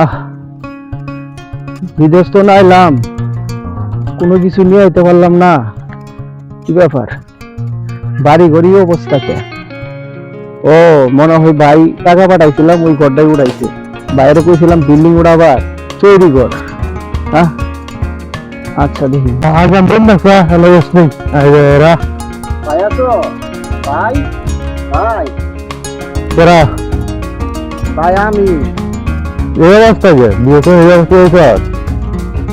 আহ বিদেশ তো না এলাম, কোনো কিছু নিয়ে আইতে পারলাম না। কি ব্যাপার, বাড়ি ঘড়ি অবস্থাতে? ও মনে হয় ভাই টাকা পাঠাইছিলাম, ওই ঘরটাই উড়াইছে। বাইরে কইছিলাম বিল্ডিং উড়াবার, তৈরি ঘর। হ্যাঁ আচ্ছা দেখি। হ্যালো ইয়াসমিন, ভাই আছো? ভাই ভাই তোরা ভাই আমি এই অবস্থা যে বিয়ে করে এই অবস্থা হয়েছে,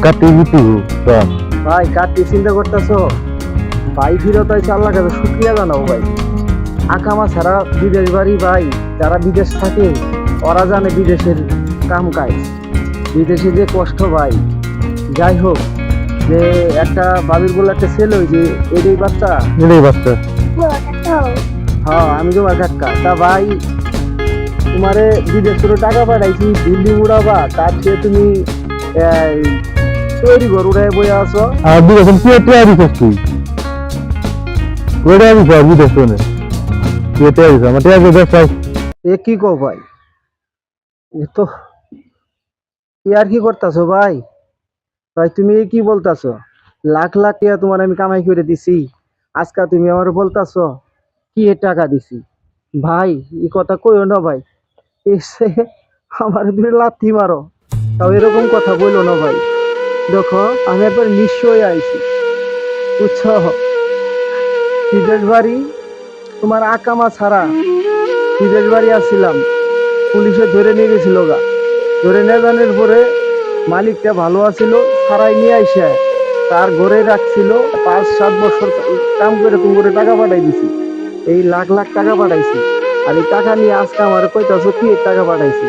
কাটি দিতু ভাই কাটি চিন্তা করতেছো? ভাই ফিরত আইছে, আল্লাহ কাছে শুক্রিয়া জানাও ভাই। আকামা ছাড়া বিদেশ বাড়ি ভাই, যারা বিদেশ থাকে ওরা জানে বিদেশের কাম কাজ, বিদেশে যে কষ্ট ভাই। যাই হোক, যে একটা বাবির বলে একটা ছেলে, ওই যে এটাই বাচ্চা হ্যাঁ আমি তোমার কাকা। তা ভাই তোমারে বিদেশ করে টাকা পাঠাইছি বিল্ডিং উড়াবা, তার চেয়ে তুমি তৈরি ঘর উড়াই বই আসো। আর বিদেশ কি তৈরি করছি বিদেশ এ কি কো ভাই? এ তো কি আর কি করতেছো ভাই? ভাই তুমি কি বলতাছো? লাখ লাখ টাকা তোমার আমি কামাই করে দিছি, আজকে তুমি আমার বলতাছো কি এ টাকা দিছি? ভাই এই কথা কইও না ভাই, এসে আমার তুমি লাথি মারো, তাও এরকম কথা বললো না ভাই। দেখো আমি একবার নিশ্চয়ই আইছি, বুঝছো? বিদেশ বাড়ি তোমার আকামা ছাড়া বিদেশ বাড়ি আসছিলাম, পুলিশে ধরে নিয়ে গেছিল গা। ধরে নিয়ে যাওয়ার পরে মালিকটা ভালো আছিল, ছাড়াই নিয়ে আইসা তার ঘরে রাখছিল। 5-7 বছর কাম করে তুমি করে টাকা পাঠাই দিছি, এই লাখ লাখ টাকা পাঠাইছি। আর এই টাকা নিয়ে আজকে আমার কইতাছো কি টাকা পাঠাইছি?